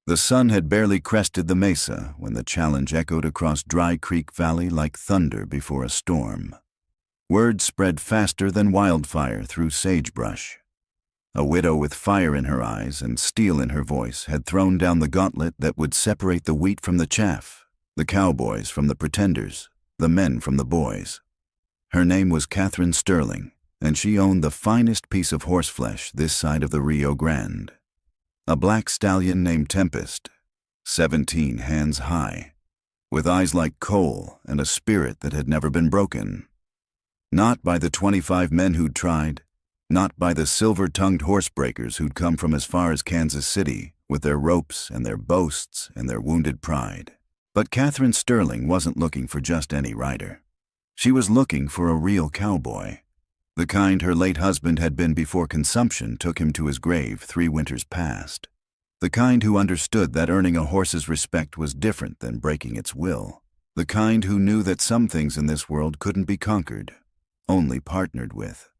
The sun had barely crested the mesa when the challenge echoed across Dry Creek Valley like thunder before a storm. Word spread faster than wildfire through sagebrush. A widow with fire in her eyes and steel in her voice had thrown down the gauntlet that would separate the wheat from the chaff, the cowboys from the pretenders, the men from the boys. Her name was Catherine Sterling, and she owned the finest piece of horseflesh this side of the Rio Grande. A black stallion named Tempest, 17 hands high, with eyes like coal and a spirit that had never been broken. Not by the 25 men who'd tried, not by the silver-tongued horsebreakers who'd come from as far as Kansas City with their ropes and their boasts and their wounded pride. But Catherine Sterling wasn't looking for just any rider. She was looking for a real cowboy, the kind her late husband had been before consumption took him to his grave 3 winters past. The kind who understood that earning a horse's respect was different than breaking its will. The kind who knew that some things in this world couldn't be conquered, only partnered with.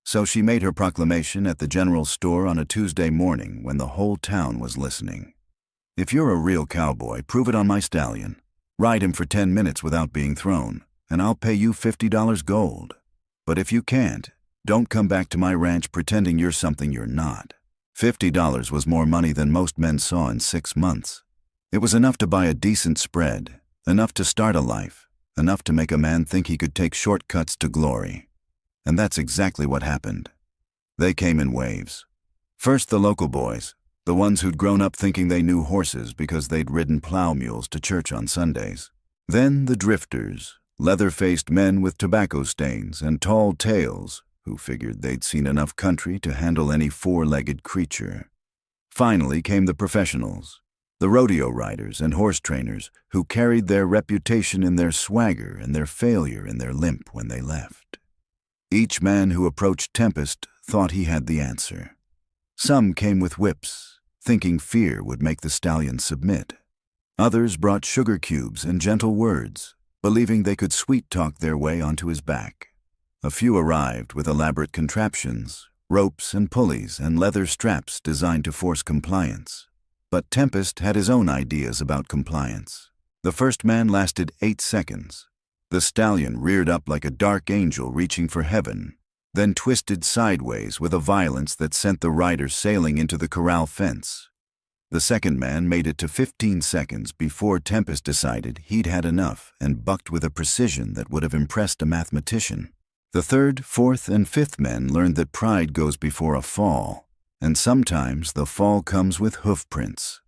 So she made her proclamation at the general store on a Tuesday morning when the whole town was listening. If you're a real cowboy, prove it on my stallion. Ride him for 10 minutes without being thrown, and I'll pay you $50 gold. But if you can't, don't come back to my ranch pretending you're something you're not. $50 was more money than most men saw in 6 months. It was enough to buy a decent spread, enough to start a life, enough to make a man think he could take shortcuts to glory. And that's exactly what happened. They came in waves. First the local boys, the ones who'd grown up thinking they knew horses because they'd ridden plow mules to church on Sundays. Then the drifters, leather-faced men with tobacco stains and tall tails who figured they'd seen enough country to handle any 4-legged creature. Finally came the professionals, the rodeo riders and horse trainers who carried their reputation in their swagger and their failure in their limp when they left. Each man who approached Tempest thought he had the answer. Some came with whips, thinking fear would make the stallion submit. Others brought sugar cubes and gentle words, believing they could sweet-talk their way onto his back. A few arrived with elaborate contraptions, ropes and pulleys and leather straps designed to force compliance. But Tempest had his own ideas about compliance. The first man lasted 8 seconds. The stallion reared up like a dark angel reaching for heaven, then twisted sideways with a violence that sent the rider sailing into the corral fence. The second man made it to 15 seconds before Tempest decided he'd had enough and bucked with a precision that would have impressed a mathematician. The third, fourth, and fifth men learned that pride goes before a fall, and sometimes the fall comes with hoof prints.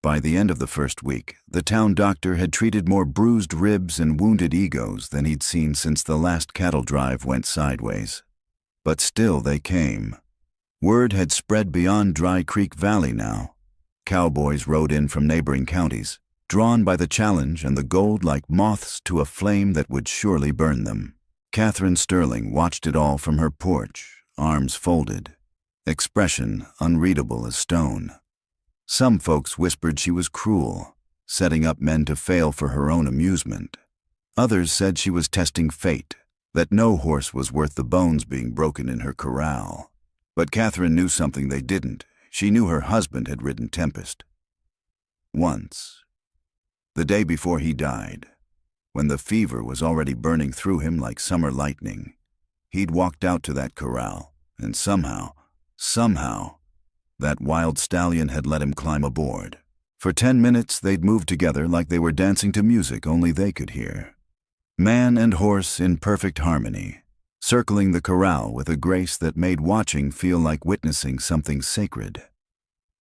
By the end of the first week, the town doctor had treated more bruised ribs and wounded egos than he'd seen since the last cattle drive went sideways. But still they came. Word had spread beyond Dry Creek Valley now. Cowboys rode in from neighboring counties, drawn by the challenge and the gold like moths to a flame that would surely burn them. Catherine Sterling watched it all from her porch, arms folded, expression unreadable as stone. Some folks whispered she was cruel, setting up men to fail for her own amusement. Others said she was testing fate, that no horse was worth the bones being broken in her corral. But Catherine knew something they didn't. She knew her husband had ridden Tempest. Once. The day before he died, when the fever was already burning through him like summer lightning, he'd walked out to that corral, and somehow, that wild stallion had let him climb aboard. For 10 minutes they'd moved together like they were dancing to music only they could hear. Man and horse in perfect harmony, circling the corral with a grace that made watching feel like witnessing something sacred.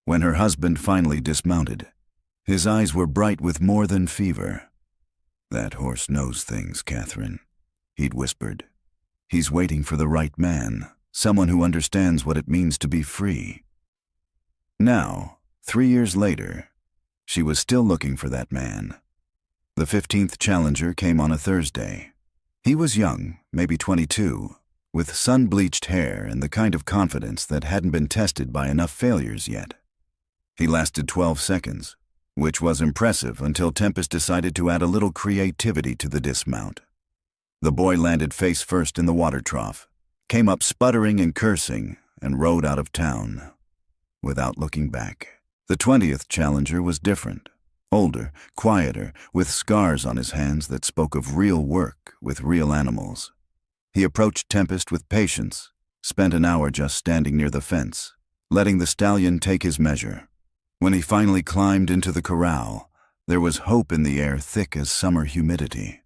When her husband finally dismounted, his eyes were bright with more than fever. "That horse knows things, Catherine," he'd whispered. "He's waiting for the right man, someone who understands what it means to be free." Now, 3 years later, she was still looking for that man. The 15th challenger came on a Thursday. He was young, maybe 22, with sun-bleached hair and the kind of confidence that hadn't been tested by enough failures yet. He lasted 12 seconds, which was impressive until Tempest decided to add a little creativity to the dismount. The boy landed face first in the water trough, came up sputtering and cursing, and rode out of town, without looking back. The 20th challenger was different. Older, quieter, with scars on his hands that spoke of real work with real animals. He approached Tempest with patience, spent an hour just standing near the fence, letting the stallion take his measure. When he finally climbed into the corral, there was hope in the air thick as summer humidity.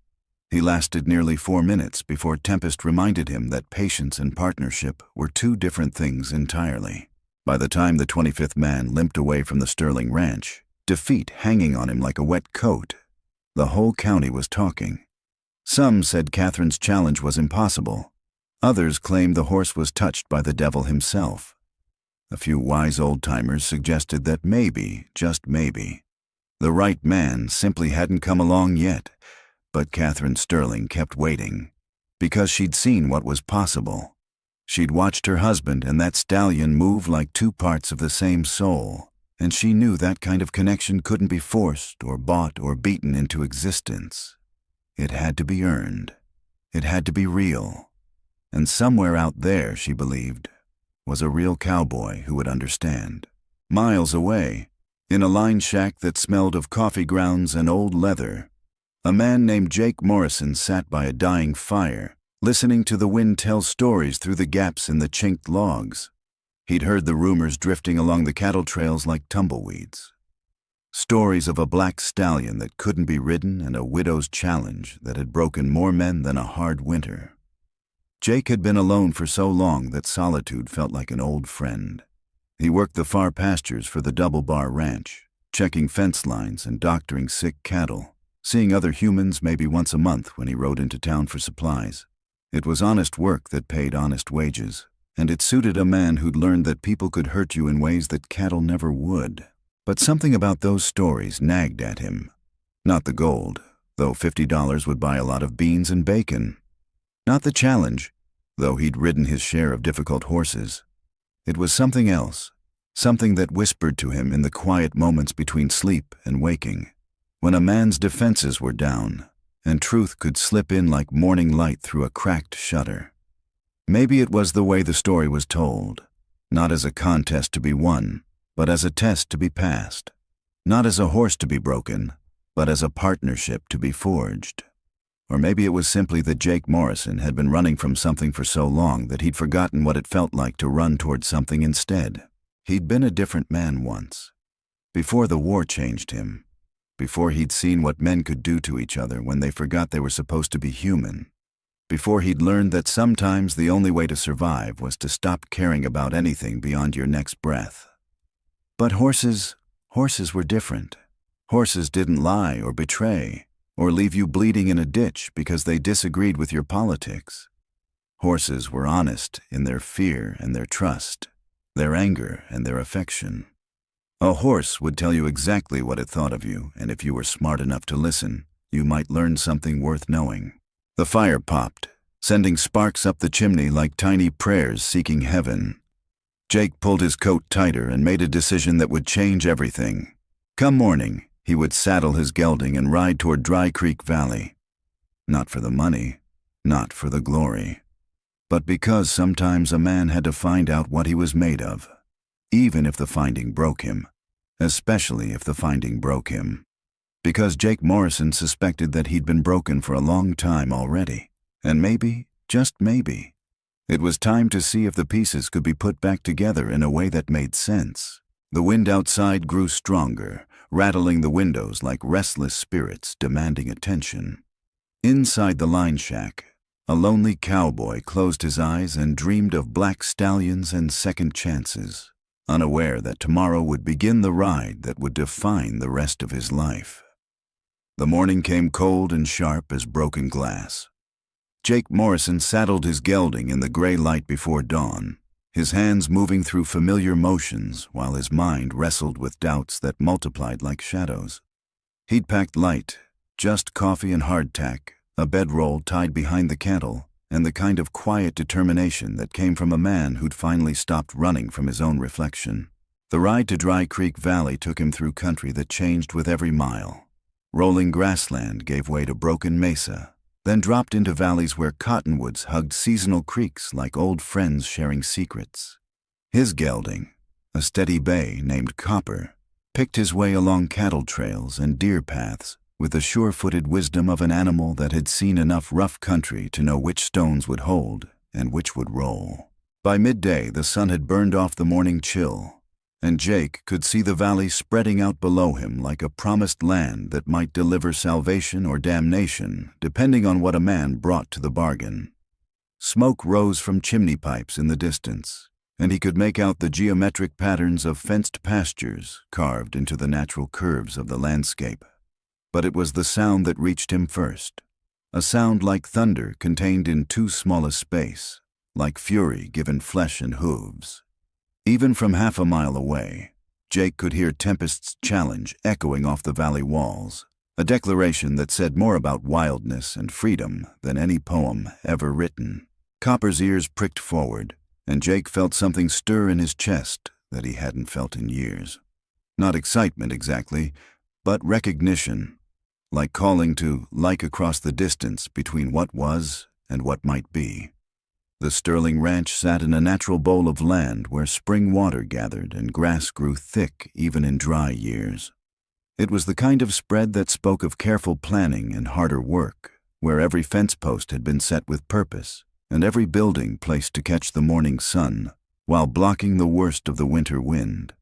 He lasted nearly 4 minutes before Tempest reminded him that patience and partnership were two different things entirely. By the time the 25th man limped away from the Sterling ranch, defeat hanging on him like a wet coat, the whole county was talking. Some said Catherine's challenge was impossible. Others claimed the horse was touched by the devil himself. A few wise old-timers suggested that maybe, just maybe, the right man simply hadn't come along yet, but Catherine Sterling kept waiting, because she'd seen what was possible. She'd watched her husband and that stallion move like two parts of the same soul, and she knew that kind of connection couldn't be forced or bought or beaten into existence. It had to be earned. It had to be real. And somewhere out there, she believed, was a real cowboy who would understand. Miles away, in a line shack that smelled of coffee grounds and old leather, a man named Jake Morrison sat by a dying fire, listening to the wind tell stories through the gaps in the chinked logs. He'd heard the rumors drifting along the cattle trails like tumbleweeds. Stories of a black stallion that couldn't be ridden and a widow's challenge that had broken more men than a hard winter. Jake had been alone for so long that solitude felt like an old friend. He worked the far pastures for the Double Bar Ranch, checking fence lines and doctoring sick cattle, seeing other humans maybe once a month when he rode into town for supplies. It was honest work that paid honest wages, and it suited a man who'd learned that people could hurt you in ways that cattle never would. But something about those stories nagged at him. Not the gold, though $50 would buy a lot of beans and bacon. Not the challenge, though he'd ridden his share of difficult horses. It was something else, something that whispered to him in the quiet moments between sleep and waking, when a man's defenses were down, and truth could slip in like morning light through a cracked shutter. Maybe it was the way the story was told, not as a contest to be won, but as a test to be passed. Not as a horse to be broken, but as a partnership to be forged. Or maybe it was simply that Jake Morrison had been running from something for so long that he'd forgotten what it felt like to run toward something instead. He'd been a different man once. Before the war changed him. Before he'd seen what men could do to each other when they forgot they were supposed to be human. Before he'd learned that sometimes the only way to survive was to stop caring about anything beyond your next breath. But horses were different. Horses didn't lie or betray, or leave you bleeding in a ditch because they disagreed with your politics. Horses were honest in their fear and their trust, their anger and their affection. A horse would tell you exactly what it thought of you, and if you were smart enough to listen, you might learn something worth knowing. The fire popped, sending sparks up the chimney like tiny prayers seeking heaven. Jake pulled his coat tighter and made a decision that would change everything. Come morning, he would saddle his gelding and ride toward Dry Creek Valley. Not for the money, not for the glory, but because sometimes a man had to find out what he was made of, even if the finding broke him, especially if the finding broke him. Because Jake Morrison suspected that he'd been broken for a long time already, and maybe, just maybe, it was time to see if the pieces could be put back together in a way that made sense. The wind outside grew stronger, rattling the windows like restless spirits demanding attention. Inside the line shack, a lonely cowboy closed his eyes and dreamed of black stallions and second chances, unaware that tomorrow would begin the ride that would define the rest of his life. The morning came cold and sharp as broken glass. Jake Morrison saddled his gelding in the gray light before dawn, his hands moving through familiar motions while his mind wrestled with doubts that multiplied like shadows. He'd packed light, just coffee and hardtack, a bedroll tied behind the cantle, and the kind of quiet determination that came from a man who'd finally stopped running from his own reflection. The ride to Dry Creek Valley took him through country that changed with every mile. Rolling grassland gave way to broken mesa, then dropped into valleys where cottonwoods hugged seasonal creeks like old friends sharing secrets. His gelding, a steady bay named Copper, picked his way along cattle trails and deer paths with the sure-footed wisdom of an animal that had seen enough rough country to know which stones would hold and which would roll. By midday, the sun had burned off the morning chill, and Jake could see the valley spreading out below him like a promised land that might deliver salvation or damnation, depending on what a man brought to the bargain. Smoke rose from chimney pipes in the distance, and he could make out the geometric patterns of fenced pastures carved into the natural curves of the landscape. But it was the sound that reached him first, a sound like thunder contained in too small a space, like fury given flesh and hooves. Even from half a mile away, Jake could hear Tempest's challenge echoing off the valley walls, a declaration that said more about wildness and freedom than any poem ever written. Copper's ears pricked forward, and Jake felt something stir in his chest that he hadn't felt in years. Not excitement exactly, but recognition, like calling to like across the distance between what was and what might be. The Sterling Ranch sat in a natural bowl of land where spring water gathered and grass grew thick even in dry years. It was the kind of spread that spoke of careful planning and harder work, where every fence post had been set with purpose, and every building placed to catch the morning sun while blocking the worst of the winter wind.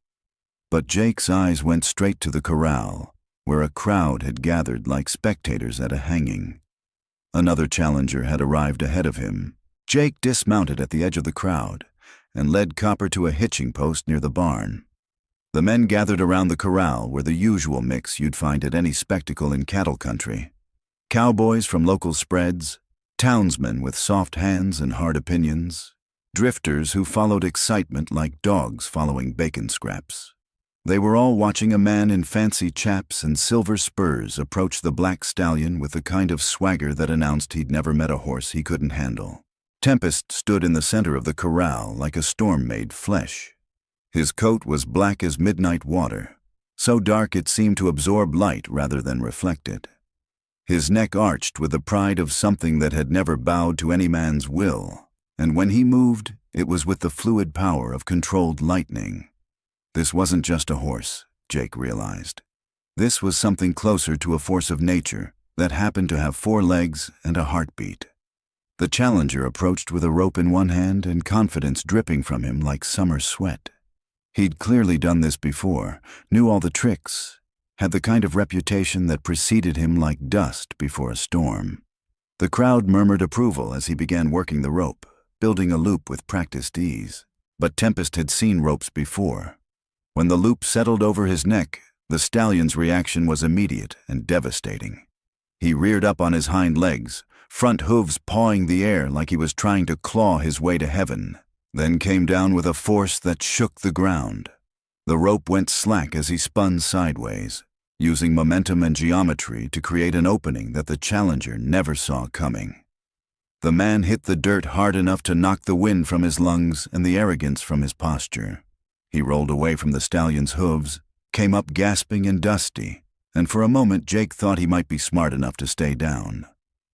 But Jake's eyes went straight to the corral, where a crowd had gathered like spectators at a hanging. Another challenger had arrived ahead of him. Jake dismounted at the edge of the crowd and led Copper to a hitching post near the barn. The men gathered around the corral were the usual mix you'd find at any spectacle in cattle country. Cowboys from local spreads, townsmen with soft hands and hard opinions, drifters who followed excitement like dogs following bacon scraps. They were all watching a man in fancy chaps and silver spurs approach the black stallion with the kind of swagger that announced he'd never met a horse he couldn't handle. Tempest stood in the center of the corral like a storm made flesh. His coat was black as midnight water, so dark it seemed to absorb light rather than reflect it. His neck arched with the pride of something that had never bowed to any man's will, and when he moved, it was with the fluid power of controlled lightning. This wasn't just a horse, Jake realized. This was something closer to a force of nature that happened to have 4 legs and a heartbeat. The challenger approached with a rope in one hand and confidence dripping from him like summer sweat. He'd clearly done this before, knew all the tricks, had the kind of reputation that preceded him like dust before a storm. The crowd murmured approval as he began working the rope, building a loop with practiced ease. But Tempest had seen ropes before. When the loop settled over his neck, the stallion's reaction was immediate and devastating. He reared up on his hind legs, front hooves pawing the air like he was trying to claw his way to heaven, then came down with a force that shook the ground. The rope went slack as he spun sideways, using momentum and geometry to create an opening that the challenger never saw coming. The man hit the dirt hard enough to knock the wind from his lungs and the arrogance from his posture. He rolled away from the stallion's hooves, came up gasping and dusty, and for a moment Jake thought he might be smart enough to stay down.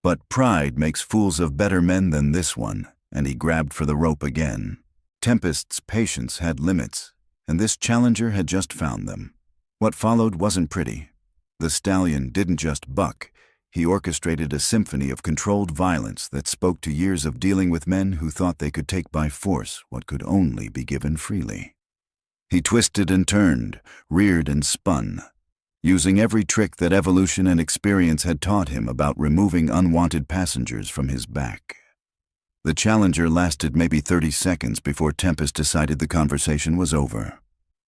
But pride makes fools of better men than this one, and he grabbed for the rope again. Tempest's patience had limits, and this challenger had just found them. What followed wasn't pretty. The stallion didn't just buck. He orchestrated a symphony of controlled violence that spoke to years of dealing with men who thought they could take by force what could only be given freely. He twisted and turned, reared and spun, using every trick that evolution and experience had taught him about removing unwanted passengers from his back. The challenger lasted maybe 30 seconds before Tempest decided the conversation was over.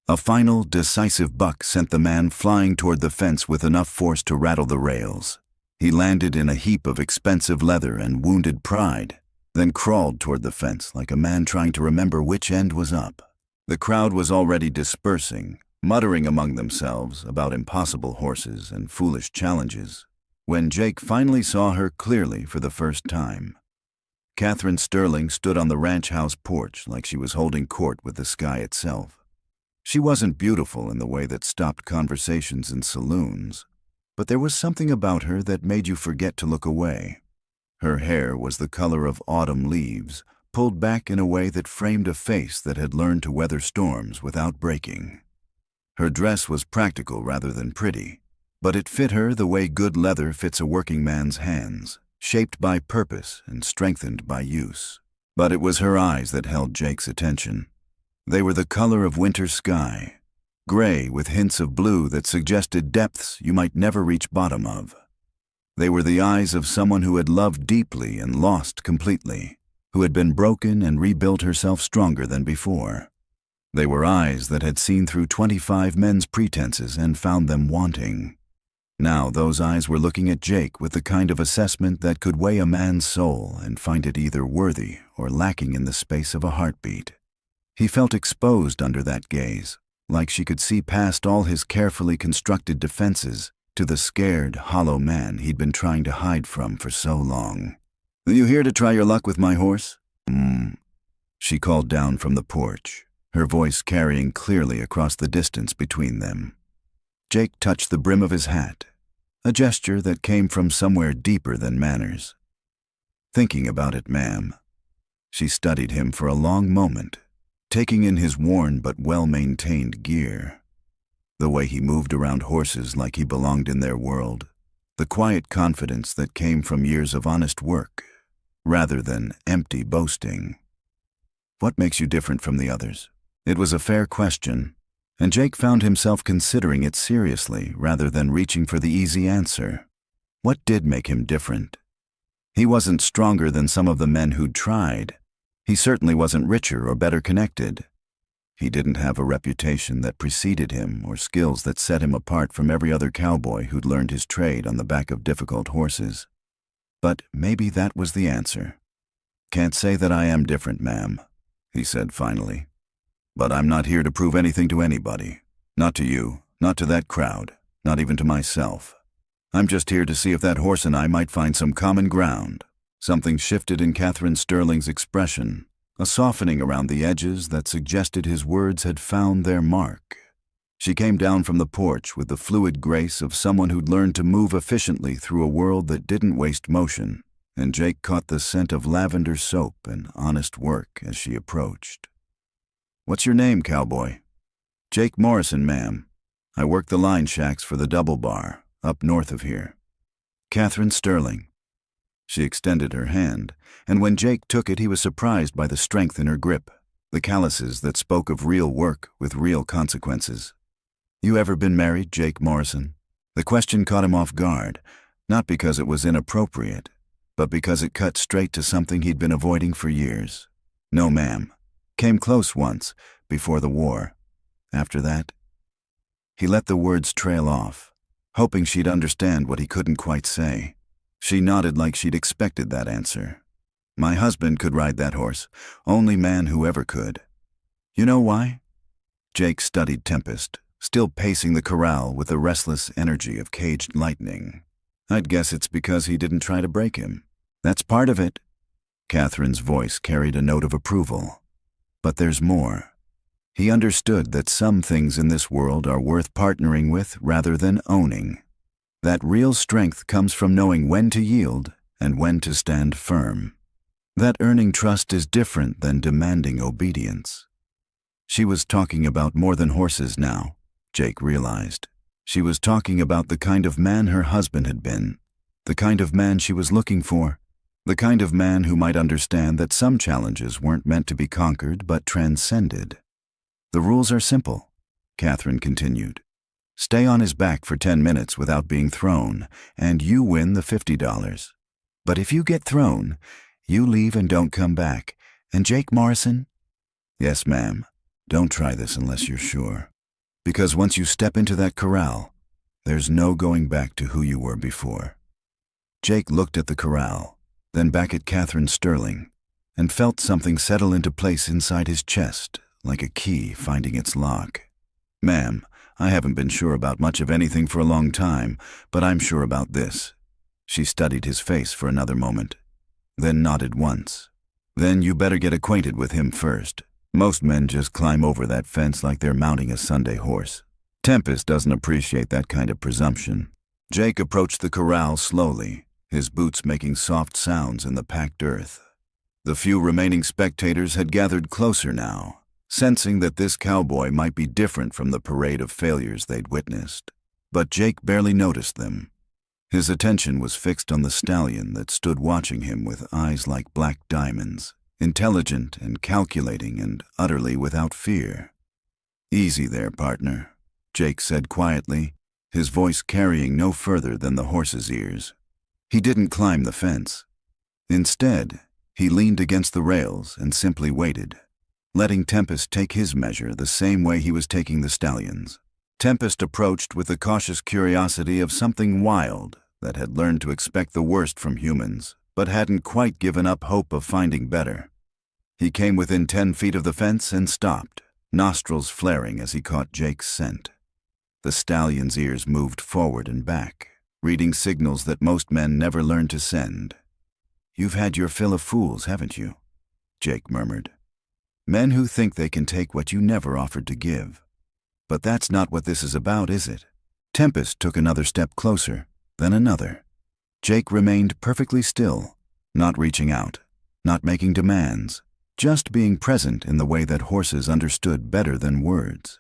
A final, decisive buck sent the man flying toward the fence with enough force to rattle the rails. He landed in a heap of expensive leather and wounded pride, then crawled toward the fence like a man trying to remember which end was up. The crowd was already dispersing, muttering among themselves about impossible horses and foolish challenges, when Jake finally saw her clearly for the first time. Catherine Sterling stood on the ranch house porch like she was holding court with the sky itself. She wasn't beautiful in the way that stopped conversations in saloons, but there was something about her that made you forget to look away. Her hair was the color of autumn leaves, pulled back in a way that framed a face that had learned to weather storms without breaking. Her dress was practical rather than pretty, but it fit her the way good leather fits a working man's hands, shaped by purpose and strengthened by use. But it was her eyes that held Jake's attention. They were the color of winter sky, gray with hints of blue that suggested depths you might never reach bottom of. They were the eyes of someone who had loved deeply and lost completely, who had been broken and rebuilt herself stronger than before. They were eyes that had seen through 25 men's pretenses and found them wanting. Now those eyes were looking at Jake with the kind of assessment that could weigh a man's soul and find it either worthy or lacking in the space of a heartbeat. He felt exposed under that gaze, like she could see past all his carefully constructed defenses to the scared, hollow man he'd been trying to hide from for so long. "Are you here to try your luck with my horse?" She called down from the porch, her voice carrying clearly across the distance between them. Jake touched the brim of his hat, a gesture that came from somewhere deeper than manners. "Thinking about it, ma'am." She studied him for a long moment, taking in his worn but well-maintained gear. The way he moved around horses like he belonged in their world, the quiet confidence that came from years of honest work, rather than empty boasting. "What makes you different from the others?" It was a fair question, and Jake found himself considering it seriously rather than reaching for the easy answer. What did make him different? He wasn't stronger than some of the men who'd tried. He certainly wasn't richer or better connected. He didn't have a reputation that preceded him or skills that set him apart from every other cowboy who'd learned his trade on the back of difficult horses. But maybe that was the answer. "Can't say that I am different, ma'am," he said finally. "But I'm not here to prove anything to anybody. Not to you, not to that crowd, not even to myself. I'm just here to see if that horse and I might find some common ground." Something shifted in Catherine Sterling's expression, a softening around the edges that suggested his words had found their mark. She came down from the porch with the fluid grace of someone who'd learned to move efficiently through a world that didn't waste motion, and Jake caught the scent of lavender soap and honest work as she approached. "What's your name, cowboy?" "Jake Morrison, ma'am. I work the line shacks for the Double Bar, up north of here." "Catherine Sterling." She extended her hand, and when Jake took it he was surprised by the strength in her grip, the calluses that spoke of real work with real consequences. "You ever been married, Jake Morrison?" The question caught him off guard, not because it was inappropriate, but because it cut straight to something he'd been avoiding for years. "No, ma'am. Came close once, before the war. After that..." He let the words trail off, hoping she'd understand what he couldn't quite say. She nodded like she'd expected that answer. "My husband could ride that horse, only man who ever could." "You know why?" Jake studied Tempest, still pacing the corral with the restless energy of caged lightning. "I'd guess it's because he didn't try to break him." "That's part of it." Catherine's voice carried a note of approval. "But there's more." He understood that some things in this world are worth partnering with rather than owning. That real strength comes from knowing when to yield and when to stand firm. That earning trust is different than demanding obedience. She was talking about more than horses now, Jake realized. She was talking about the kind of man her husband had been, the kind of man she was looking for, the kind of man who might understand that some challenges weren't meant to be conquered but transcended. "The rules are simple," Catherine continued. "Stay on his back for 10 minutes without being thrown, and you win the $50. But if you get thrown, you leave and don't come back. And Jake Morrison?" "Yes, ma'am. Don't try this unless you're sure. Because once you step into that corral, there's no going back to who you were before." Jake looked at the corral, then back at Catherine Sterling, and felt something settle into place inside his chest, like a key finding its lock. "Ma'am, I haven't been sure about much of anything for a long time, but I'm sure about this." She studied his face for another moment, then nodded once. "Then you better get acquainted with him first. Most men just climb over that fence like they're mounting a Sunday horse. Tempest doesn't appreciate that kind of presumption." Jake approached the corral slowly, his boots making soft sounds in the packed earth. The few remaining spectators had gathered closer now, sensing that this cowboy might be different from the parade of failures they'd witnessed. But Jake barely noticed them. His attention was fixed on the stallion that stood watching him with eyes like black diamonds, intelligent and calculating and utterly without fear. "Easy there, partner," Jake said quietly, his voice carrying no further than the horse's ears. He didn't climb the fence. Instead, he leaned against the rails and simply waited, letting Tempest take his measure the same way he was taking the stallion's. Tempest approached with the cautious curiosity of something wild that had learned to expect the worst from humans, but hadn't quite given up hope of finding better. He came within 10 feet of the fence and stopped, nostrils flaring as he caught Jake's scent. The stallion's ears moved forward and back, reading signals that most men never learn to send. "You've had your fill of fools, haven't you?" Jake murmured. "Men who think they can take what you never offered to give. But that's not what this is about, is it?" Tempest took another step closer, then another. Jake remained perfectly still, not reaching out, not making demands, just being present in the way that horses understood better than words.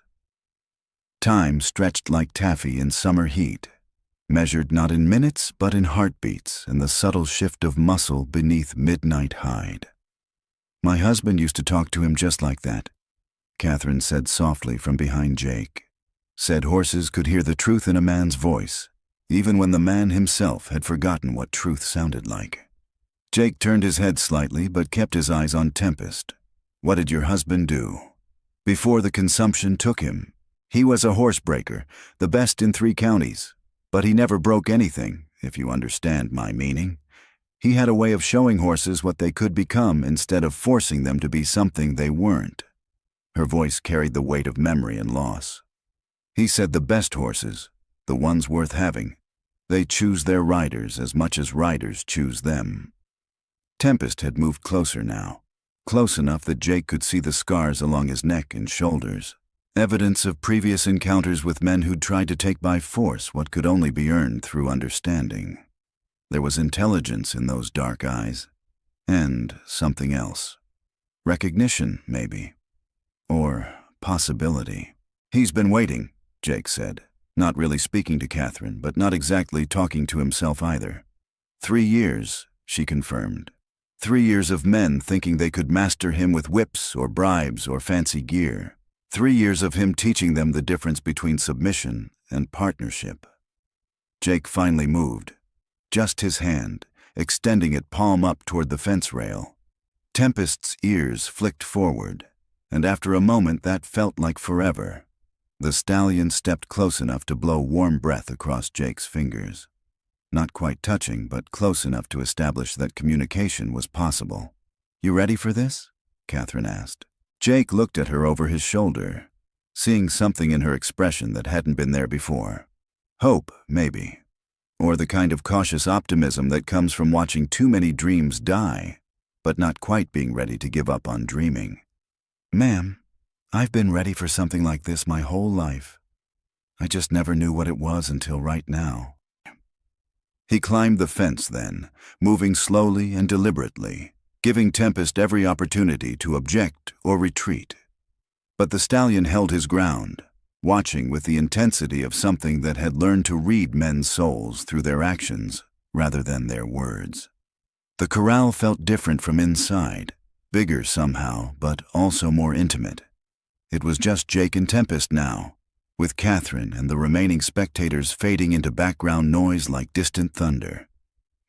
Time stretched like taffy in summer heat, measured not in minutes but in heartbeats and the subtle shift of muscle beneath midnight hide. "My husband used to talk to him just like that," Catherine said softly from behind Jake. Said horses could hear the truth in a man's voice, even when the man himself had forgotten what truth sounded like. Jake turned his head slightly but kept his eyes on Tempest. "What did your husband do?" "Before the consumption took him, he was a horsebreaker, the best in 3 counties. But he never broke anything, if you understand my meaning. He had a way of showing horses what they could become instead of forcing them to be something they weren't." Her voice carried the weight of memory and loss. "He said the best horses, the ones worth having, they choose their riders as much as riders choose them." Tempest had moved closer now, close enough that Jake could see the scars along his neck and shoulders, evidence of previous encounters with men who'd tried to take by force what could only be earned through understanding. There was intelligence in those dark eyes, and something else. Recognition, maybe. Or possibility. "He's been waiting," Jake said, not really speaking to Catherine, but not exactly talking to himself either. 3 years, she confirmed. 3 years of men thinking they could master him with whips or bribes or fancy gear. 3 years of him teaching them the difference between submission and partnership. Jake finally moved, just his hand, extending it palm up toward the fence rail. Tempest's ears flicked forward, and after a moment that felt like forever. The stallion stepped close enough to blow warm breath across Jake's fingers. Not quite touching, but close enough to establish that communication was possible. "You ready for this?" Catherine asked. Jake looked at her over his shoulder, seeing something in her expression that hadn't been there before. Hope, maybe. Or the kind of cautious optimism that comes from watching too many dreams die, but not quite being ready to give up on dreaming. "Ma'am, I've been ready for something like this my whole life. I just never knew what it was until right now." He climbed the fence then, moving slowly and deliberately, giving Tempest every opportunity to object or retreat. But the stallion held his ground, watching with the intensity of something that had learned to read men's souls through their actions rather than their words. The corral felt different from inside, bigger somehow, but also more intimate. It was just Jake and Tempest now, with Catherine and the remaining spectators fading into background noise like distant thunder.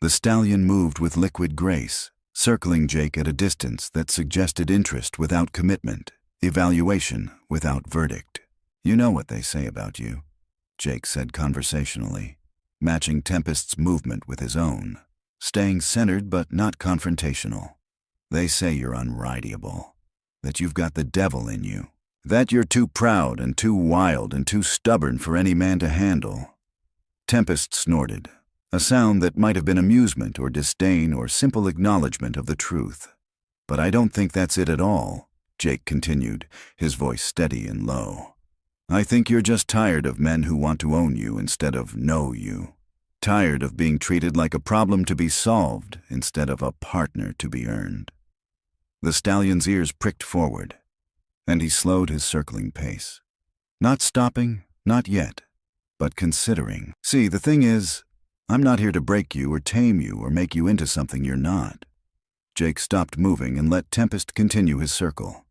The stallion moved with liquid grace, circling Jake at a distance that suggested interest without commitment, evaluation without verdict. "You know what they say about you," Jake said conversationally, matching Tempest's movement with his own, staying centered but not confrontational. "They say you're unrideable, that you've got the devil in you, that you're too proud and too wild and too stubborn for any man to handle." Tempest snorted, a sound that might have been amusement or disdain or simple acknowledgement of the truth. "But I don't think that's it at all," Jake continued, his voice steady and low. "I think you're just tired of men who want to own you instead of know you. Tired of being treated like a problem to be solved instead of a partner to be earned." The stallion's ears pricked forward. and he slowed his circling pace. Not stopping, not yet, but considering. See, the thing is, I'm not here to break you or tame you or make you into something you're not. Jake stopped moving and let Tempest continue his circle.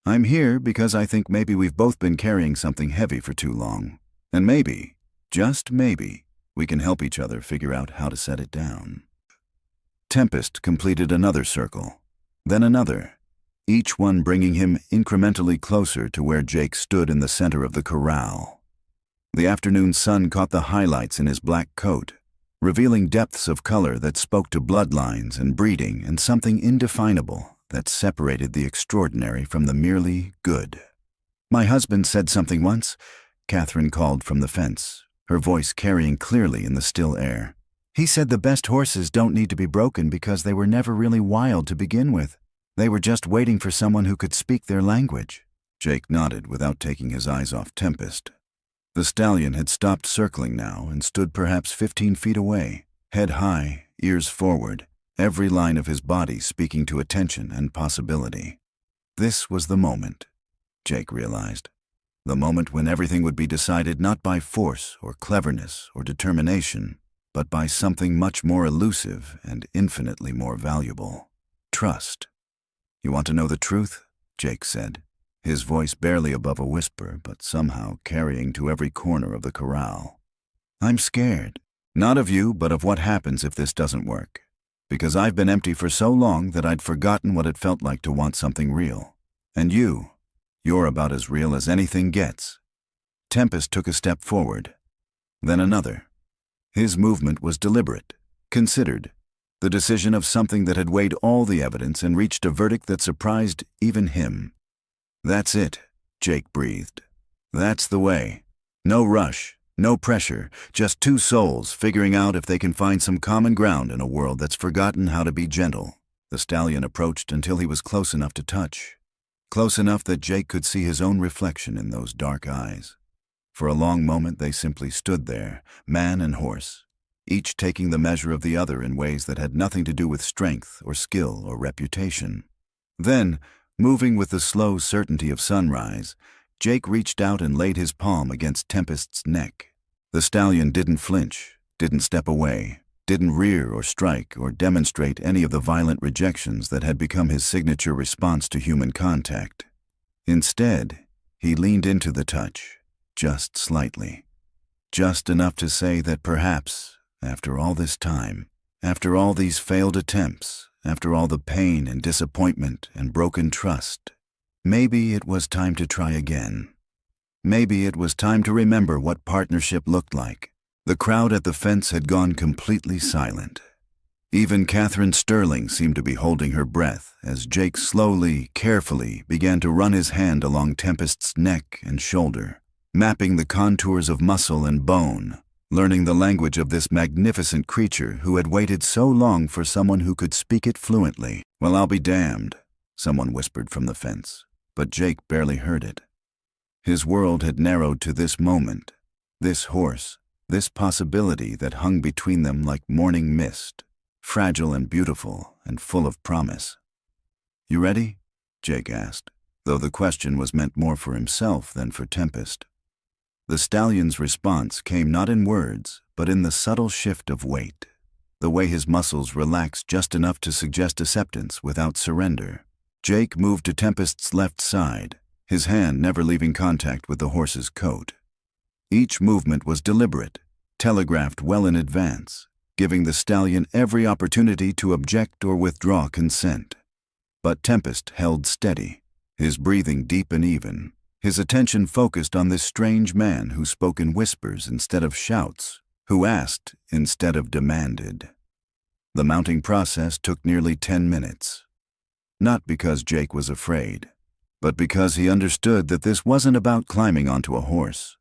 I'm here because I think maybe we've both been carrying something heavy for too long. And maybe, just maybe, we can help each other figure out how to set it down. Tempest completed another circle, then another, each one bringing him incrementally closer to where Jake stood in the center of the corral. The afternoon sun caught the highlights in his black coat, revealing depths of color that spoke to bloodlines and breeding and something indefinable that separated the extraordinary from the merely good. "My husband said something once," Catherine called from the fence, her voice carrying clearly in the still air. "He said the best horses don't need to be broken because they were never really wild to begin with. They were just waiting for someone who could speak their language." Jake nodded without taking his eyes off Tempest. The stallion had stopped circling now and stood perhaps 15 feet away, head high, ears forward, every line of his body speaking to attention and possibility. This was the moment, Jake realized. The moment when everything would be decided not by force or cleverness or determination, but by something much more elusive and infinitely more valuable. Trust. "You want to know the truth?" Jake said, his voice barely above a whisper, but somehow carrying to every corner of the corral. "I'm scared. Not of you, but of what happens if this doesn't work. Because I've been empty for so long that I'd forgotten what it felt like to want something real. And you're about as real as anything gets." Tempest took a step forward, then another. His movement was deliberate, considered, the decision of something that had weighed all the evidence and reached a verdict that surprised even him. "That's it," Jake breathed. "That's the way. No rush, no pressure, just two souls figuring out if they can find some common ground in a world that's forgotten how to be gentle." The stallion approached until he was close enough to touch. Close enough that Jake could see his own reflection in those dark eyes. For a long moment they simply stood there, man and horse, each taking the measure of the other in ways that had nothing to do with strength or skill or reputation. Then, moving with the slow certainty of sunrise, Jake reached out and laid his palm against Tempest's neck. The stallion didn't flinch, didn't step away, didn't rear or strike or demonstrate any of the violent rejections that had become his signature response to human contact. Instead, he leaned into the touch, just slightly. Just enough to say that perhaps, after all this time, after all these failed attempts, after all the pain and disappointment and broken trust, maybe it was time to try again. Maybe it was time to remember what partnership looked like. The crowd at the fence had gone completely silent. Even Catherine Sterling seemed to be holding her breath as Jake slowly, carefully began to run his hand along Tempest's neck and shoulder, mapping the contours of muscle and bone, learning the language of this magnificent creature who had waited so long for someone who could speak it fluently. "Well, I'll be damned," someone whispered from the fence, but Jake barely heard it. His world had narrowed to this moment, this horse, this possibility that hung between them like morning mist, fragile and beautiful and full of promise. "You ready?" Jake asked, though the question was meant more for himself than for Tempest. The stallion's response came not in words, but in the subtle shift of weight, the way his muscles relaxed just enough to suggest acceptance without surrender. Jake moved to Tempest's left side, his hand never leaving contact with the horse's coat. Each movement was deliberate, telegraphed well in advance, giving the stallion every opportunity to object or withdraw consent. But Tempest held steady, his breathing deep and even, his attention focused on this strange man who spoke in whispers instead of shouts, who asked instead of demanded. The mounting process took nearly 10 minutes. Not because Jake was afraid, but because he understood that this wasn't about climbing onto a horse.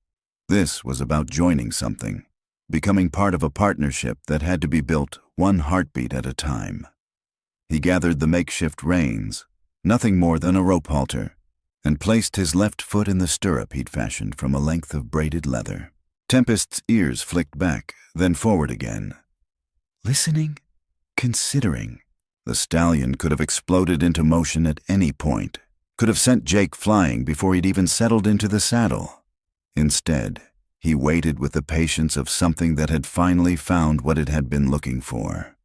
This was about joining something, becoming part of a partnership that had to be built one heartbeat at a time. He gathered the makeshift reins, nothing more than a rope halter, and placed his left foot in the stirrup he'd fashioned from a length of braided leather. Tempest's ears flicked back, then forward again. Listening, considering. The stallion could have exploded into motion at any point, Could have sent Jake flying before he'd even settled into the saddle. Instead, he waited with the patience of something that had finally found what it had been looking for.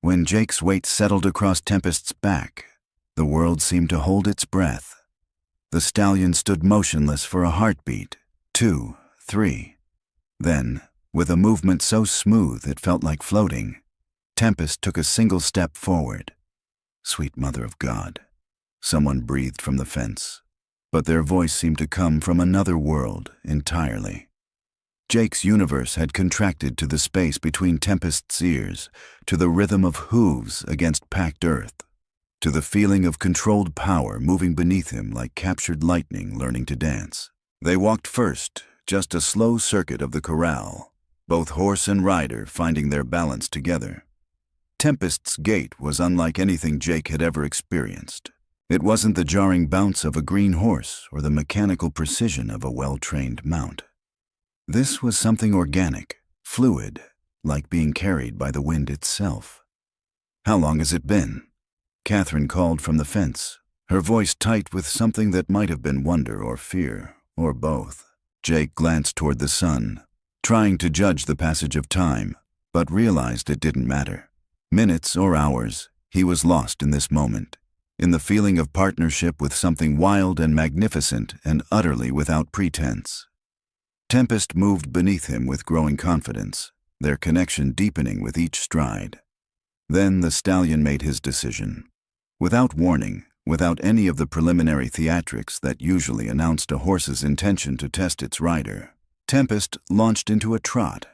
When Jake's weight settled across Tempest's back, the world seemed to hold its breath. The stallion stood motionless for a heartbeat, 2, 3. Then, with a movement so smooth it felt like floating, Tempest took a single step forward. Sweet Mother of God, someone breathed from the fence, but their voice seemed to come from another world entirely. Jake's universe had contracted to the space between Tempest's ears, to the rhythm of hooves against packed earth, to the feeling of controlled power moving beneath him like captured lightning learning to dance. They walked first, just a slow circuit of the corral, both horse and rider finding their balance together. Tempest's gait was unlike anything Jake had ever experienced. It wasn't the jarring bounce of a green horse or the mechanical precision of a well-trained mount. This was something organic, fluid, like being carried by the wind itself. "How long has it been?" Catherine called from the fence, her voice tight with something that might have been wonder or fear, or both. Jake glanced toward the sun, trying to judge the passage of time, but realized it didn't matter. Minutes or hours, he was lost in this moment, in the feeling of partnership with something wild and magnificent and utterly without pretense. Tempest moved beneath him with growing confidence, their connection deepening with each stride. Then the stallion made his decision. Without warning, without any of the preliminary theatrics that usually announced a horse's intention to test its rider, Tempest launched into a trot.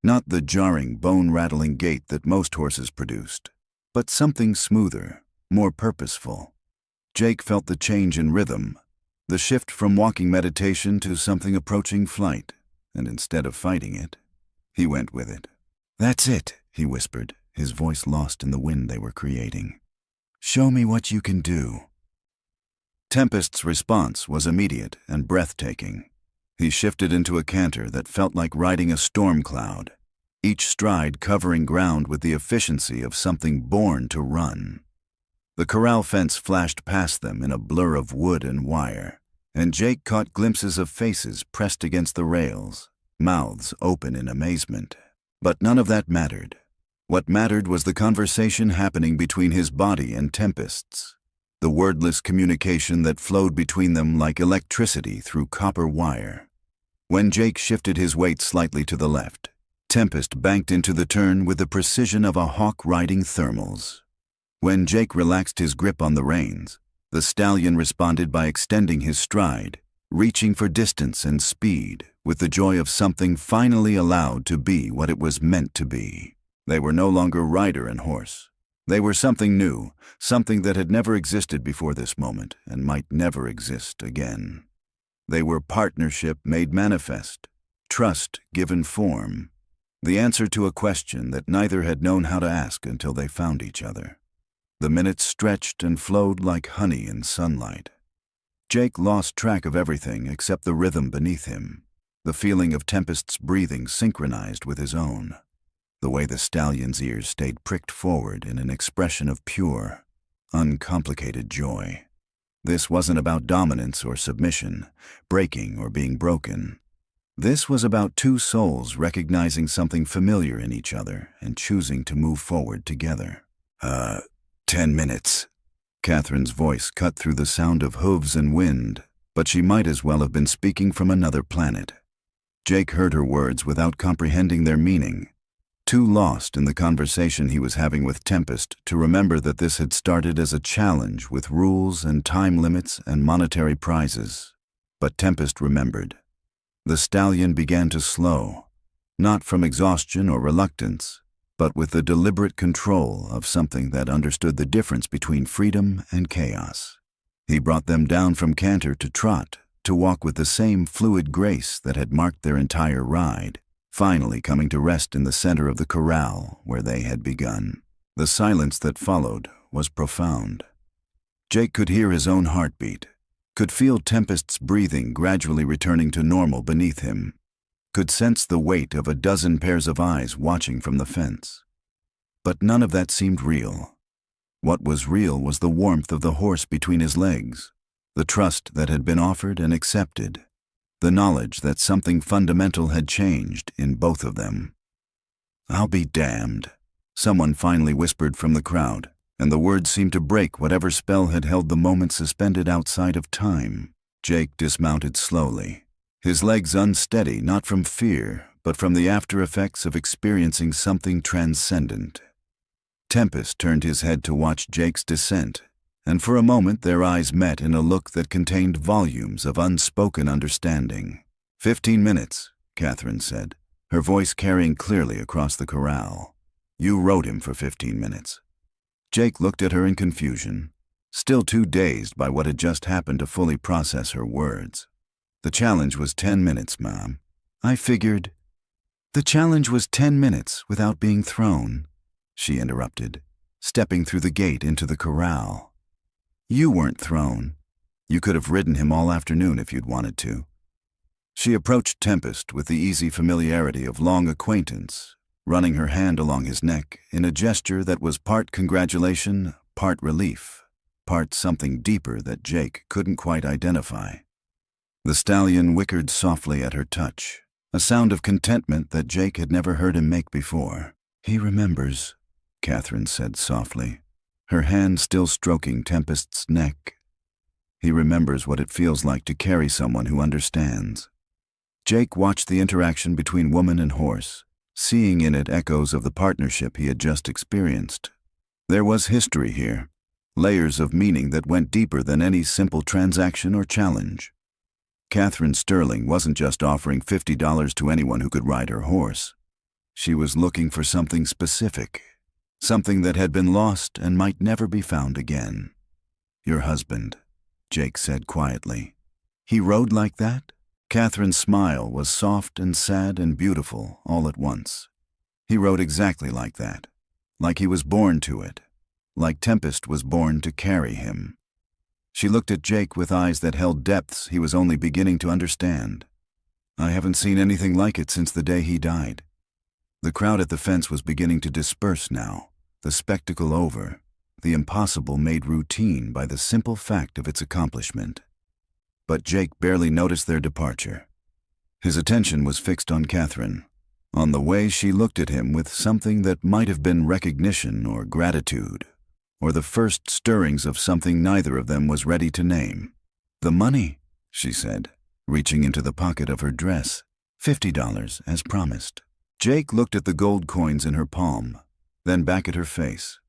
Not the jarring, bone-rattling gait that most horses produced, but something smoother, more purposeful. Jake felt the change in rhythm, the shift from walking meditation to something approaching flight, and instead of fighting it, he went with it. "That's it," he whispered, his voice lost in the wind they were creating. "Show me what you can do." Tempest's response was immediate and breathtaking. He shifted into a canter that felt like riding a storm cloud, each stride covering ground with the efficiency of something born to run. The corral fence flashed past them in a blur of wood and wire, and Jake caught glimpses of faces pressed against the rails, mouths open in amazement. But none of that mattered. What mattered was the conversation happening between his body and Tempest's, the wordless communication that flowed between them like electricity through copper wire. When Jake shifted his weight slightly to the left, Tempest banked into the turn with the precision of a hawk riding thermals. When Jake relaxed his grip on the reins, the stallion responded by extending his stride, reaching for distance and speed, with the joy of something finally allowed to be what it was meant to be. They were no longer rider and horse. They were something new, something that had never existed before this moment and might never exist again. They were partnership made manifest, trust given form, the answer to a question that neither had known how to ask until they found each other. The minutes stretched and flowed like honey in sunlight. Jake lost track of everything except the rhythm beneath him, the feeling of Tempest's breathing synchronized with his own, the way the stallion's ears stayed pricked forward in an expression of pure, uncomplicated joy. This wasn't about dominance or submission, breaking or being broken. This was about two souls recognizing something familiar in each other and choosing to move forward together. 10 minutes. Catherine's voice cut through the sound of hooves and wind, but she might as well have been speaking from another planet. Jake heard her words without comprehending their meaning, too lost in the conversation he was having with Tempest to remember that this had started as a challenge with rules and time limits and monetary prizes. But Tempest remembered. The stallion began to slow, not from exhaustion or reluctance, but with the deliberate control of something that understood the difference between freedom and chaos. He brought them down from canter to trot, to walk with the same fluid grace that had marked their entire ride, finally coming to rest in the center of the corral where they had begun. The silence that followed was profound. Jake could hear his own heartbeat, could feel Tempest's breathing gradually returning to normal beneath him, could sense the weight of a dozen pairs of eyes watching from the fence. But none of that seemed real. What was real was the warmth of the horse between his legs, The trust that had been offered and accepted. The knowledge that something fundamental had changed in both of them. "I'll be damned," someone finally whispered from the crowd, and the words seemed to break whatever spell had held the moment suspended outside of time. Jake dismounted slowly, his legs unsteady not from fear, but from the after-effects of experiencing something transcendent. Tempest turned his head to watch Jake's descent, and for a moment their eyes met in a look that contained volumes of unspoken understanding. 15 minutes, Catherine said, her voice carrying clearly across the corral. "You rode him for 15 minutes. Jake looked at her in confusion, still too dazed by what had just happened to fully process her words. "The challenge was 10 minutes, Mom. I figured—" "The challenge was 10 minutes without being thrown," she interrupted, stepping through the gate into the corral. "You weren't thrown. You could have ridden him all afternoon if you'd wanted to." She approached Tempest with the easy familiarity of long acquaintance, running her hand along his neck in a gesture that was part congratulation, part relief, part something deeper that Jake couldn't quite identify. The stallion whickered softly at her touch, a sound of contentment that Jake had never heard him make before. "He remembers," Catherine said softly, her hand still stroking Tempest's neck. "He remembers what it feels like to carry someone who understands." Jake watched the interaction between woman and horse, seeing in it echoes of the partnership he had just experienced. There was history here, layers of meaning that went deeper than any simple transaction or challenge. Catherine Sterling wasn't just offering $50 to anyone who could ride her horse. She was looking for something specific, something that had been lost and might never be found again. "Your husband," Jake said quietly. "He rode like that?" Catherine's smile was soft and sad and beautiful all at once. "He rode exactly like that, like he was born to it, like Tempest was born to carry him." She looked at Jake with eyes that held depths he was only beginning to understand. "I haven't seen anything like it since the day he died." The crowd at the fence was beginning to disperse now, the spectacle over, the impossible made routine by the simple fact of its accomplishment. But Jake barely noticed their departure. His attention was fixed on Catherine, on the way she looked at him with something that might have been recognition or gratitude, or the first stirrings of something neither of them was ready to name. "The money," she said, reaching into the pocket of her dress. $50, as promised. Jake looked at the gold coins in her palm, then back at her face.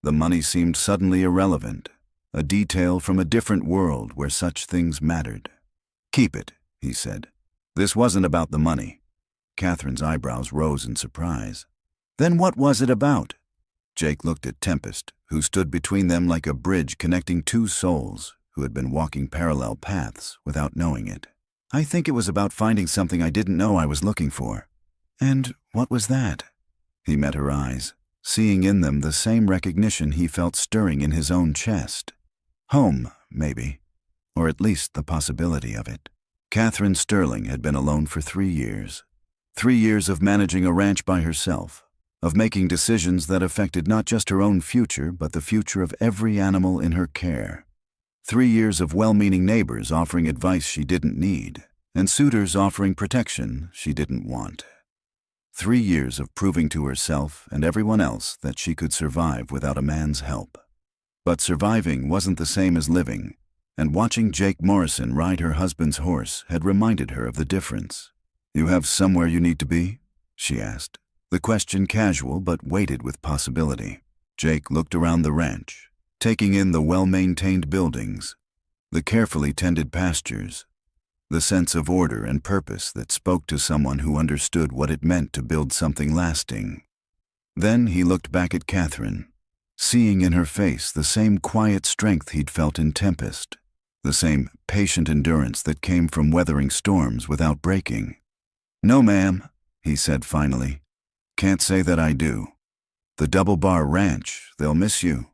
The money seemed suddenly irrelevant, a detail from a different world where such things mattered. "Keep it," he said. This wasn't about the money. Catherine's eyebrows rose in surprise. "Then what was it about?" Jake looked at Tempest, who stood between them like a bridge connecting two souls who had been walking parallel paths without knowing it. "I think it was about finding something I didn't know I was looking for." "And what was that?" He met her eyes, seeing in them the same recognition he felt stirring in his own chest. Home, maybe, or at least the possibility of it. Catherine Sterling had been alone for 3 years. 3 years of managing a ranch by herself, of making decisions that affected not just her own future but the future of every animal in her care. 3 years of well-meaning neighbors offering advice she didn't need, and suitors offering protection she didn't want. 3 years of proving to herself and everyone else that she could survive without a man's help. But surviving wasn't the same as living, and watching Jake Morrison ride her husband's horse had reminded her of the difference. "You have somewhere you need to be?" she asked, the question casual but weighted with possibility. Jake looked around the ranch, taking in the well-maintained buildings, the carefully tended pastures, the sense of order and purpose that spoke to someone who understood what it meant to build something lasting. Then he looked back at Catherine, seeing in her face the same quiet strength he'd felt in Tempest, the same patient endurance that came from weathering storms without breaking. "No, ma'am," he said finally. "Can't say that I do. The Double Bar Ranch, they'll miss you."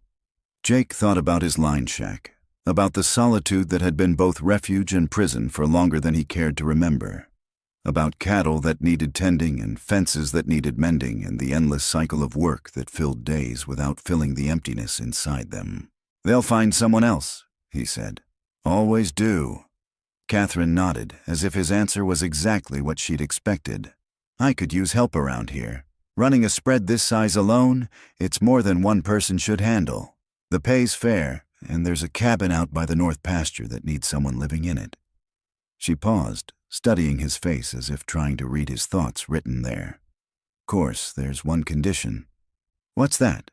Jake thought about his line shack, about the solitude that had been both refuge and prison for longer than he cared to remember, about cattle that needed tending and fences that needed mending and the endless cycle of work that filled days without filling the emptiness inside them. "They'll find someone else," he said. Always do. Catherine nodded, as if his answer was exactly what she'd expected. I could use help around here. Running a spread this size alone, it's more than one person should handle. The pay's fair, and there's a cabin out by the north pasture that needs someone living in it. She paused, studying his face as if trying to read his thoughts written there. Course, there's one condition. What's that?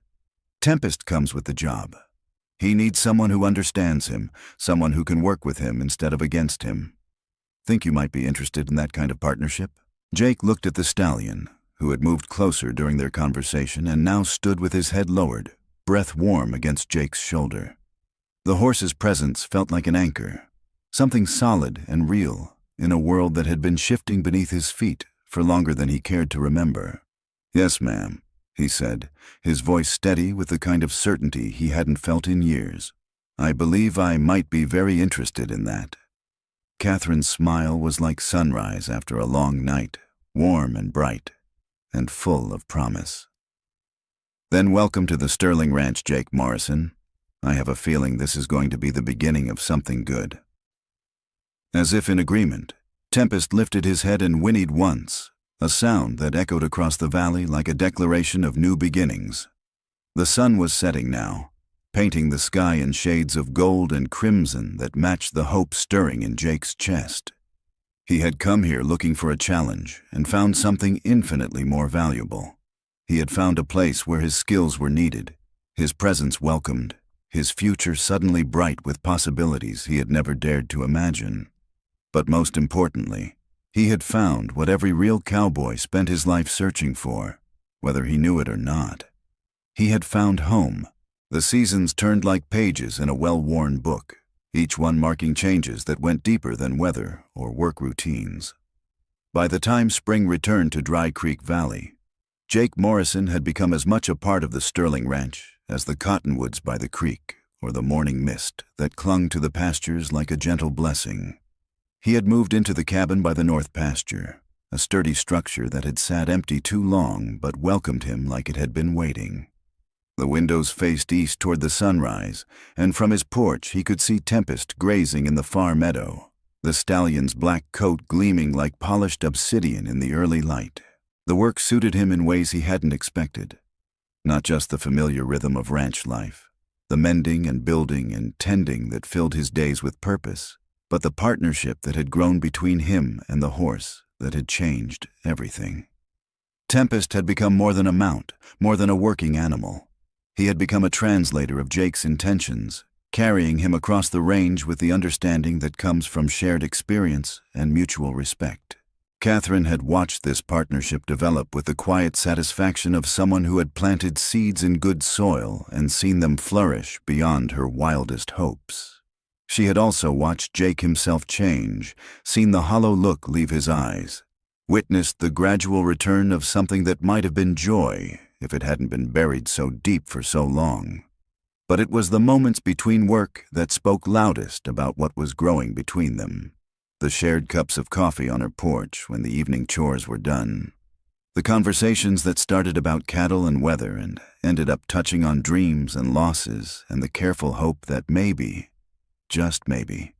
Tempest comes with the job. He needs someone who understands him, someone who can work with him instead of against him. Think you might be interested in that kind of partnership? Jake looked at the stallion, who had moved closer during their conversation and now stood with his head lowered, breath warm against Jake's shoulder. The horse's presence felt like an anchor, something solid and real in a world that had been shifting beneath his feet for longer than he cared to remember. Yes, ma'am, he said, his voice steady with the kind of certainty he hadn't felt in years. I believe I might be very interested in that. Catherine's smile was like sunrise after a long night, warm and bright, and full of promise. Then welcome to the Sterling Ranch, Jake Morrison. I have a feeling this is going to be the beginning of something good. As if in agreement, Tempest lifted his head and whinnied once, a sound that echoed across the valley like a declaration of new beginnings. The sun was setting now, painting the sky in shades of gold and crimson that matched the hope stirring in Jake's chest. He had come here looking for a challenge and found something infinitely more valuable. He had found a place where his skills were needed, his presence welcomed, his future suddenly bright with possibilities he had never dared to imagine. But most importantly, he had found what every real cowboy spent his life searching for, whether he knew it or not. He had found home. The seasons turned like pages in a well-worn book, each one marking changes that went deeper than weather or work routines. By the time spring returned to Dry Creek Valley, Jake Morrison had become as much a part of the Sterling Ranch as the cottonwoods by the creek or the morning mist that clung to the pastures like a gentle blessing. He had moved into the cabin by the north pasture, a sturdy structure that had sat empty too long but welcomed him like it had been waiting. The windows faced east toward the sunrise, and from his porch he could see Tempest grazing in the far meadow, the stallion's black coat gleaming like polished obsidian in the early light. The work suited him in ways he hadn't expected. Not just the familiar rhythm of ranch life, the mending and building and tending that filled his days with purpose, but the partnership that had grown between him and the horse that had changed everything. Tempest had become more than a mount, more than a working animal. He had become a translator of Jake's intentions, carrying him across the range with the understanding that comes from shared experience and mutual respect. Catherine had watched this partnership develop with the quiet satisfaction of someone who had planted seeds in good soil and seen them flourish beyond her wildest hopes. She had also watched Jake himself change, seen the hollow look leave his eyes, witnessed the gradual return of something that might have been joy if it hadn't been buried so deep for so long. But it was the moments between work that spoke loudest about what was growing between them. The shared cups of coffee on her porch when the evening chores were done. The conversations that started about cattle and weather and ended up touching on dreams and losses and the careful hope that maybe, just maybe,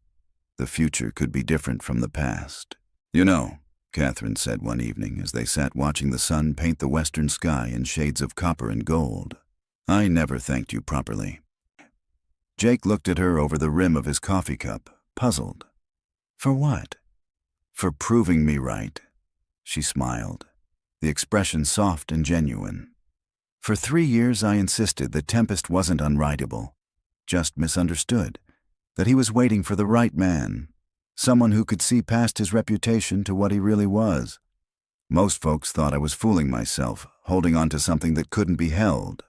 the future could be different from the past. You know, Catherine said one evening as they sat watching the sun paint the western sky in shades of copper and gold, I never thanked you properly. Jake looked at her over the rim of his coffee cup, puzzled. For what? For proving me right. She smiled, the expression soft and genuine. For 3 years I insisted that Tempest wasn't unrideable, just misunderstood, that he was waiting for the right man, someone who could see past his reputation to what he really was. Most folks thought I was fooling myself, holding on to something that couldn't be held.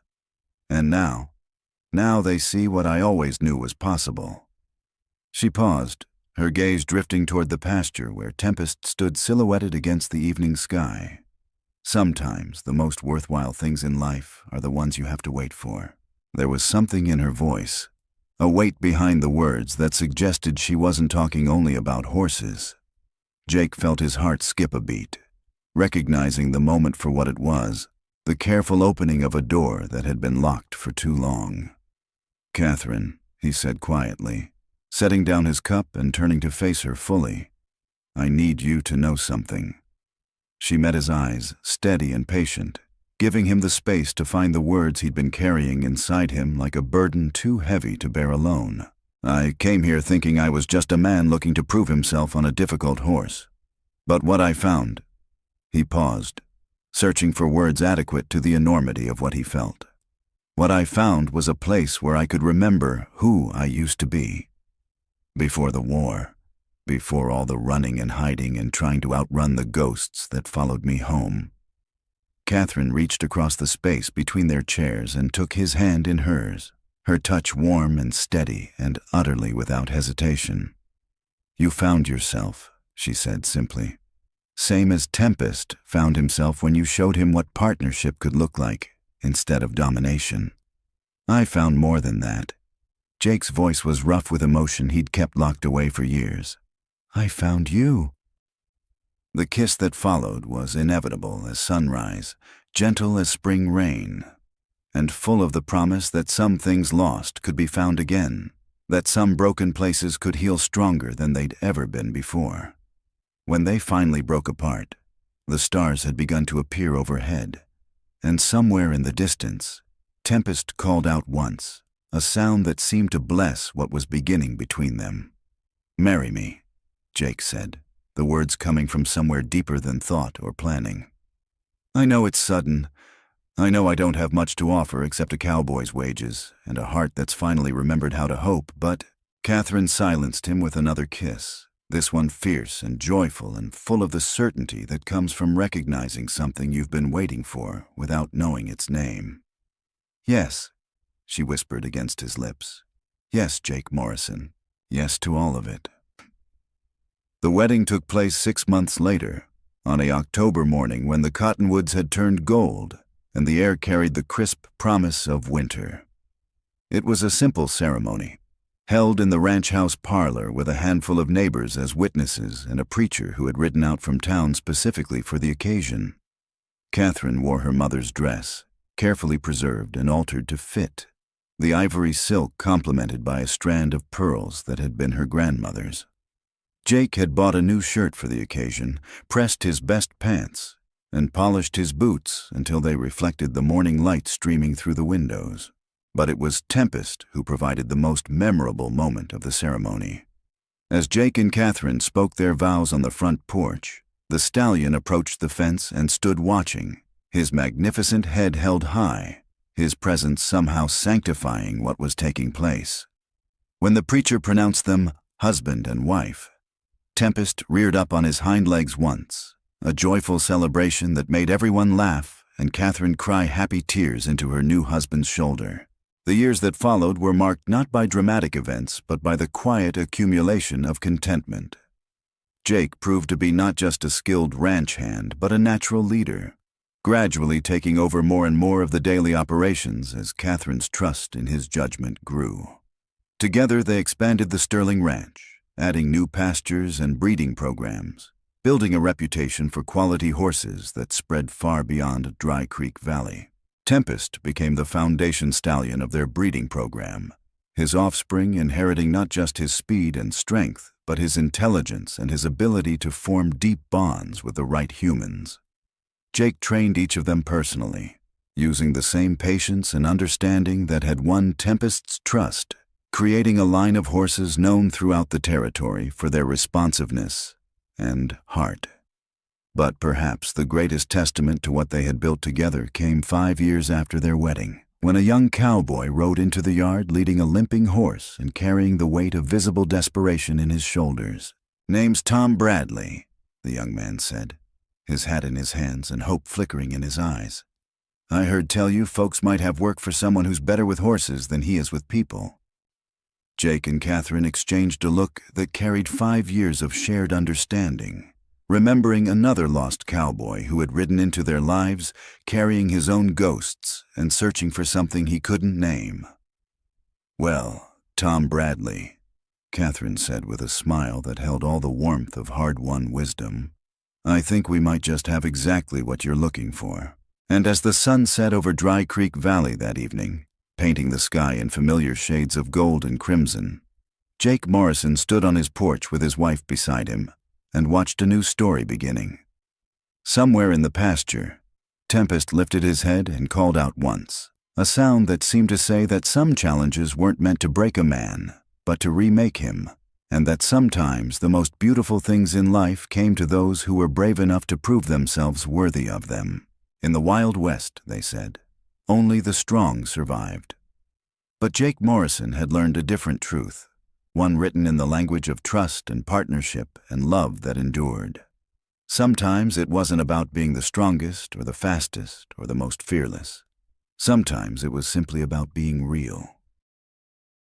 And now they see what I always knew was possible. She paused, her gaze drifting toward the pasture where Tempest stood silhouetted against the evening sky. Sometimes the most worthwhile things in life are the ones you have to wait for. There was something in her voice, a weight behind the words that suggested she wasn't talking only about horses. Jake felt his heart skip a beat, recognizing the moment for what it was, the careful opening of a door that had been locked for too long. Catherine, he said quietly, setting down his cup and turning to face her fully. "I need you to know something." She met his eyes, steady and patient, giving him the space to find the words he'd been carrying inside him like a burden too heavy to bear alone. "I came here thinking I was just a man looking to prove himself on a difficult horse. But what I found—" He paused, searching for words adequate to the enormity of what he felt. "What I found was a place where I could remember who I used to be. Before the war, before all the running and hiding and trying to outrun the ghosts that followed me home." Catherine reached across the space between their chairs and took his hand in hers, her touch warm and steady and utterly without hesitation. "You found yourself," she said simply. "Same as Tempest found himself when you showed him what partnership could look like instead of domination. I found more than that." Jake's voice was rough with emotion he'd kept locked away for years. "I found you." The kiss that followed was inevitable as sunrise, gentle as spring rain, and full of the promise that some things lost could be found again, that some broken places could heal stronger than they'd ever been before. When they finally broke apart, the stars had begun to appear overhead, and somewhere in the distance, Tempest called out once, a sound that seemed to bless what was beginning between them. "Marry me," Jake said, the words coming from somewhere deeper than thought or planning. "I know it's sudden. I know I don't have much to offer except a cowboy's wages and a heart that's finally remembered how to hope, but—" Catherine silenced him with another kiss, this one fierce and joyful and full of the certainty that comes from recognizing something you've been waiting for without knowing its name. "Yes," she whispered against his lips. "Yes, Jake Morrison. Yes to all of it." The wedding took place 6 months later, on a October morning when the cottonwoods had turned gold and the air carried the crisp promise of winter. It was a simple ceremony, held in the ranch house parlor with a handful of neighbors as witnesses and a preacher who had ridden out from town specifically for the occasion. Catherine wore her mother's dress, carefully preserved and altered to fit, the ivory silk complemented by a strand of pearls that had been her grandmother's. Jake had bought a new shirt for the occasion, pressed his best pants, and polished his boots until they reflected the morning light streaming through the windows. But it was Tempest who provided the most memorable moment of the ceremony. As Jake and Catherine spoke their vows on the front porch, the Stallion approached the fence and stood watching, his magnificent head held high, his presence somehow sanctifying what was taking place. When the preacher pronounced them husband and wife, Tempest reared up on his hind legs once, a joyful celebration that made everyone laugh and Catherine cry happy tears into her new husband's shoulder. The years that followed were marked not by dramatic events, but by the quiet accumulation of contentment. Jake proved to be not just a skilled ranch hand, but a natural leader, gradually taking over more and more of the daily operations as Catherine's trust in his judgment grew. Together they expanded the Sterling Ranch, adding new pastures and breeding programs, building a reputation for quality horses that spread far beyond Dry Creek Valley. Tempest became the foundation stallion of their breeding program, his offspring inheriting not just his speed and strength, but his intelligence and his ability to form deep bonds with the right humans. Jake trained each of them personally, using the same patience and understanding that had won Tempest's trust, creating a line of horses known throughout the territory for their responsiveness and heart. But perhaps the greatest testament to what they had built together came 5 years after their wedding, when a young cowboy rode into the yard leading a limping horse and carrying the weight of visible desperation in his shoulders. "Name's Tom Bradley," the young man said, his hat in his hands and hope flickering in his eyes. "I heard tell you folks might have work for someone who's better with horses than he is with people." Jake and Catherine exchanged a look that carried 5 years of shared understanding, remembering another lost cowboy who had ridden into their lives, carrying his own ghosts and searching for something he couldn't name. "Well, Tom Bradley," Catherine said with a smile that held all the warmth of hard-won wisdom, "I think we might just have exactly what you're looking for." And as the sun set over Dry Creek Valley that evening, painting the sky in familiar shades of gold and crimson, Jake Morrison stood on his porch with his wife beside him and watched a new story beginning. Somewhere in the pasture, Tempest lifted his head and called out once, a sound that seemed to say that some challenges weren't meant to break a man, but to remake him, and that sometimes the most beautiful things in life came to those who were brave enough to prove themselves worthy of them. In the Wild West, they said, only the strong survived. But Jake Morrison had learned a different truth, one written in the language of trust and partnership and love that endured. Sometimes it wasn't about being the strongest or the fastest or the most fearless. Sometimes it was simply about being real.